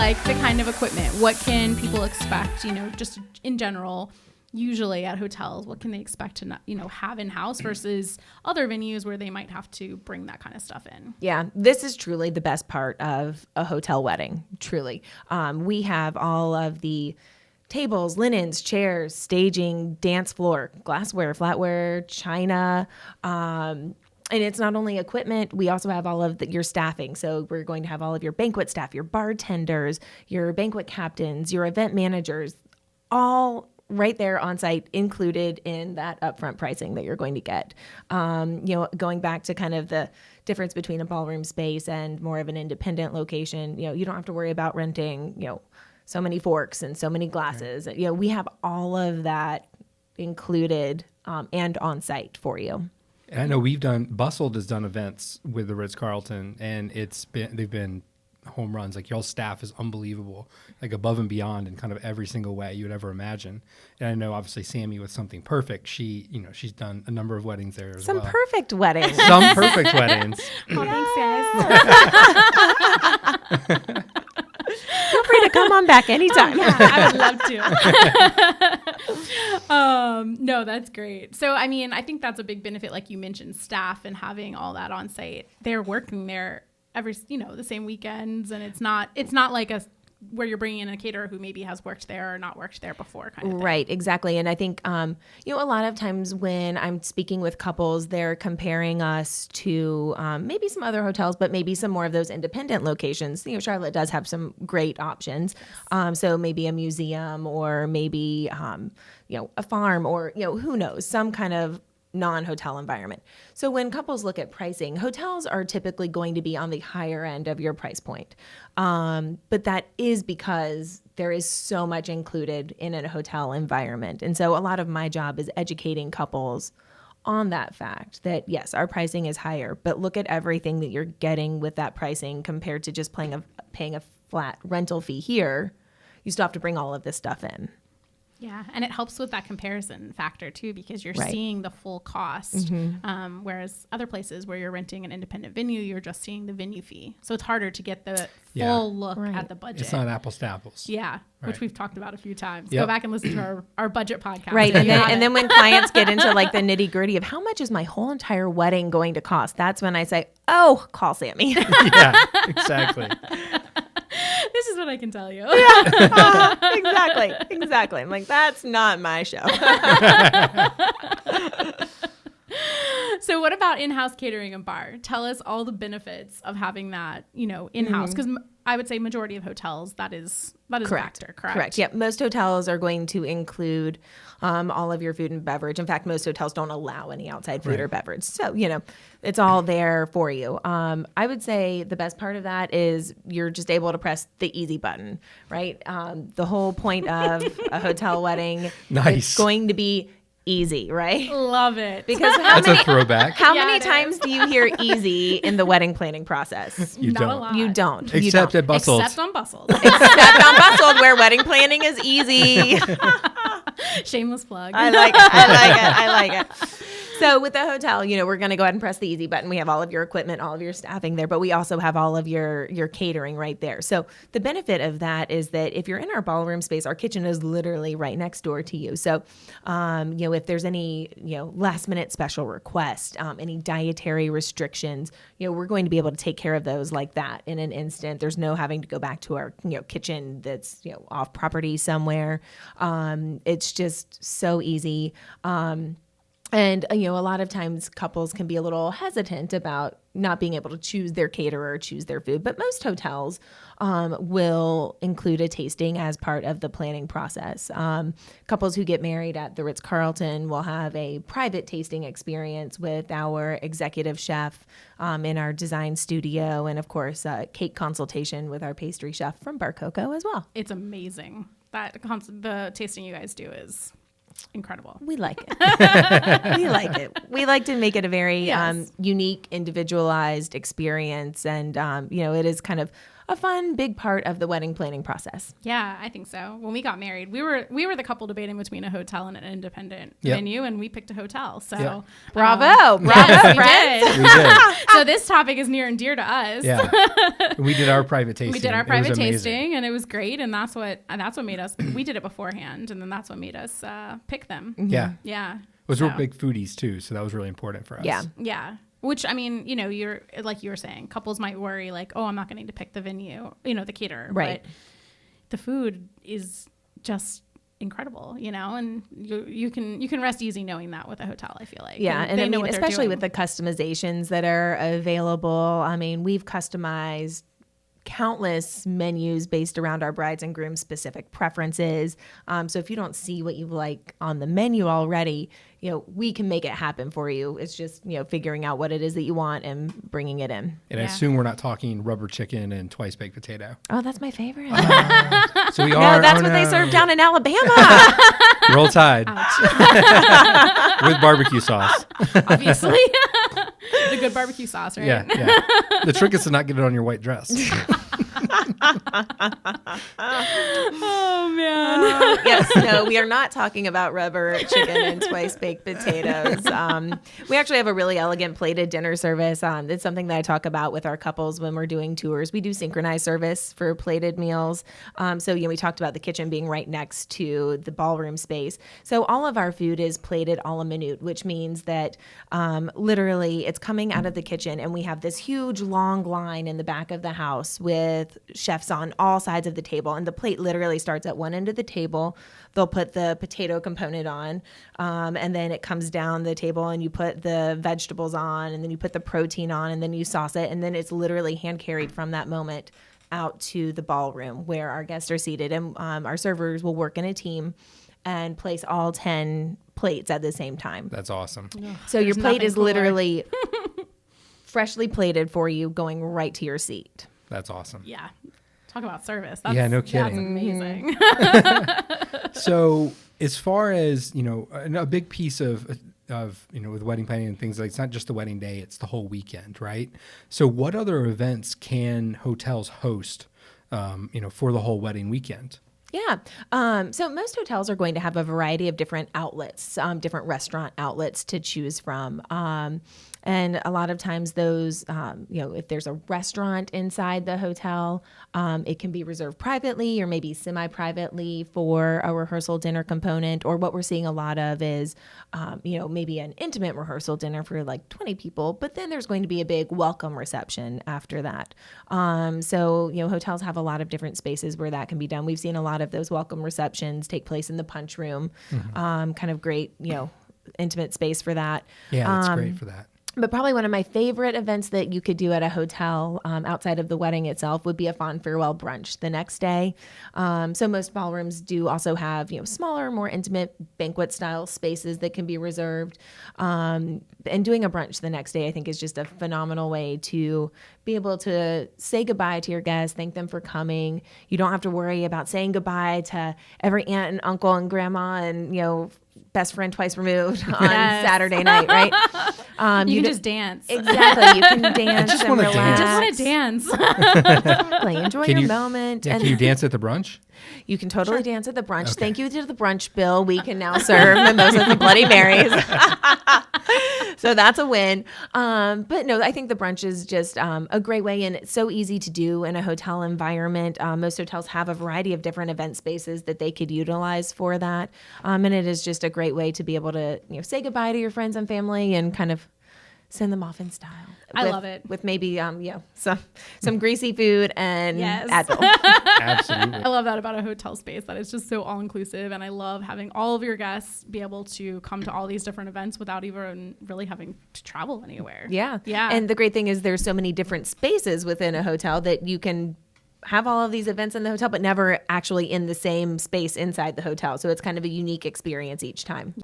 like the kind of equipment? What can people expect, just in general, usually at hotels? What can they expect to, have in-house versus other venues where they might have to bring that kind of stuff in? Yeah, this is truly the best part of a hotel wedding, truly. We have all of the tables, linens, chairs, staging, dance floor, glassware, flatware, china. And it's not only equipment, we also have all of your staffing. So we're going to have all of your banquet staff, your bartenders, your banquet captains, your event managers, all right there on site, included in that upfront pricing that you're going to get. Going back to kind of the difference between a ballroom space and more of an independent location, you don't have to worry about renting, so many forks and so many glasses. Right. We have all of that included and on site for you. And I know Bustld has done events with the Ritz-Carlton, and they've been home runs. Like, y'all's staff is unbelievable, like above and beyond in kind of every single way you would ever imagine. And I know obviously Samie with Something Perfect, she's done a number of weddings there as well. Some perfect weddings. Some perfect weddings. Oh, thanks, guys. Feel free to come on back anytime. I would love to. No, that's great. So, I think that's a big benefit. Like you mentioned, staff and having all that on site. They're working there every, the same weekends. And it's not like where you're bringing in a caterer who maybe has worked there or not worked there before kind of thing. Right, exactly. And I think, a lot of times when I'm speaking with couples, they're comparing us to maybe some other hotels, but maybe some more of those independent locations. Charlotte does have some great options. So maybe a museum or maybe, a farm or, who knows, some kind of non-hotel environment. So when couples look at pricing, hotels are typically going to be on the higher end of your price point. But that is because there is so much included in a hotel environment. And so a lot of my job is educating couples on that fact that, yes, our pricing is higher, but look at everything that you're getting with that pricing compared to just paying a flat rental fee here. You still have to bring all of this stuff in. Yeah, and it helps with that comparison factor too, because you're right. seeing the full cost, whereas other places where you're renting an independent venue, you're just seeing the venue fee. So it's harder to get the full look right. at the budget. It's not apples to apples. Yeah, right. which we've talked about a few times. Yep. Go back and listen to our budget podcast. Right, and then when clients get into like the nitty gritty of how much is my whole entire wedding going to cost, that's when I say, oh, call Samie. Yeah, exactly. This is what I can tell you. Yeah, exactly. I'm like, that's not my show. So what about in-house catering and bar? Tell us all the benefits of having that, in-house. Because I would say majority of hotels, that is correct. A factor, correct? Correct. Yeah, most hotels are going to include all of your food and beverage. In fact, most hotels don't allow any outside food or beverage. So, it's all there for you. I would say the best part of that is you're just able to press the easy button, right? The whole point of a hotel wedding is going to be easy, right? Love it. Because that's a throwback. How many times do you hear easy in the wedding planning process? You Not don't. a lot. You don't. Except at Bustld. Except on Bustld. Except on Bustld, where wedding planning is easy. Shameless plug. I like it. So with the hotel, we're going to go ahead and press the easy button. We have all of your equipment, all of your staffing there, but we also have all of your catering right there. So the benefit of that is that if you're in our ballroom space, our kitchen is literally right next door to you. So, if there's any, last minute special request, any dietary restrictions, we're going to be able to take care of those like that in an instant. There's no having to go back to our, kitchen that's, off property somewhere. It's just so easy. And, a lot of times couples can be a little hesitant about not being able to choose their caterer, choose their food. But most hotels will include a tasting as part of the planning process. Couples who get married at the Ritz-Carlton will have a private tasting experience with our executive chef in our design studio. And, of course, cake consultation with our pastry chef from Bar Coco as well. It's amazing. The tasting you guys do is incredible. We like it. We like to make it a very unique, individualized experience. And, it is kind of a fun big part of the wedding planning process. Yeah, I think so. When we got married, we were the couple debating between a hotel and an independent Yep. venue, and we picked a hotel. So Yep. Bravo. yes, friends. we did. We did. So this topic is near and dear to us. Yeah. We did our private tasting. We did our It was private amazing. tasting, and it was great. And that's what made us. We did it beforehand, and then that's what made us pick them. Yeah. Yeah. Was So, we're big foodies too, so that was really important for us. Yeah. Yeah. Which, I mean, you're like you were saying, couples might worry like, oh, I'm not going to pick the venue, the caterer. Right. But the food is just incredible, and you can rest easy knowing that with a hotel, I feel like. Yeah, and they I know mean, what they're especially doing. with the customizations that are available. I mean, we've customized countless menus based around our brides and grooms' specific preferences. So if you don't see what you like on the menu already, we can make it happen for you. It's just, figuring out what it is that you want and bringing it in. And I Yeah. assume we're not talking rubber chicken and twice baked potato. Oh, that's my favorite. So we No, are. that's oh, what they no. serve down in Alabama. Roll Tide with barbecue sauce. Obviously. The good barbecue sauce, right? Yeah, yeah. The trick is to not get it on your white dress. Oh man. Yes, no, we are not talking about rubber chicken and twice baked potatoes. We actually have a really elegant plated dinner service. It's something that I talk about with our couples when we're doing tours. We do synchronized service for plated meals. So we talked about the kitchen being right next to the ballroom space. So all of our food is plated a la minute, which means that literally it's coming out of the kitchen, and we have this huge long line in the back of the house with chefs on all sides of the table, and the plate literally starts at one end of the table. They'll put the potato component on, and then it comes down the table, and you put the vegetables on, and then you put the protein on, and then you sauce it, and then it's literally hand carried from that moment out to the ballroom where our guests are seated, and our servers will work in a team and place all 10 plates at the same time. That's awesome. So your There's plate nothing is cooler. literally freshly plated for you, going right to your seat. That's awesome. Yeah. Talk about service. Yeah, no That's kidding. amazing. So as far as, a big piece of with wedding planning and things, like it's not just the wedding day, it's the whole weekend, right? So what other events can hotels host, for the whole wedding weekend? Yeah. So most hotels are going to have a variety of different outlets, different restaurant outlets to choose from. And a lot of times those, if there's a restaurant inside the hotel, it can be reserved privately or maybe semi-privately for a rehearsal dinner component. Or what we're seeing a lot of is, maybe an intimate rehearsal dinner for like 20 people, but then there's going to be a big welcome reception after that. So hotels have a lot of different spaces where that can be done. We've seen a lot of those welcome receptions take place in the punch room, kind of great, intimate space for that. Yeah, that's great for that. But probably one of my favorite events that you could do at a hotel outside of the wedding itself would be a fond farewell brunch the next day. So most ballrooms do also have, smaller, more intimate banquet style spaces that can be reserved. And doing a brunch the next day, I think, is just a phenomenal way to be able to say goodbye to your guests, thank them for coming. You don't have to worry about saying goodbye to every aunt and uncle and grandma and, best friend twice removed on Saturday night, right? You can just dance. Exactly. You can dance just and wanna relax. dance. Just want to dance. Exactly. Enjoy Can your you- moment. Yeah, And can you dance at the brunch? you can totally dance at the brunch. Okay. Thank you to the brunch bill. We can now serve mimosas and Bloody Marys. So that's a win. But no, I think the brunch is just a great way, and it's so easy to do in a hotel environment. Most hotels have a variety of different event spaces that they could utilize for that. And it is just a great way to be able to say goodbye to your friends and family and kind of send them off in style. I love it. With maybe some greasy food and Yes. Advil. Absolutely. I love that about a hotel space, that it's just so all inclusive, and I love having all of your guests be able to come to all these different events without even really having to travel anywhere. Yeah. Yeah. And the great thing is there's so many different spaces within a hotel that you can have all of these events in the hotel, but never actually in the same space inside the hotel. So it's kind of a unique experience each time.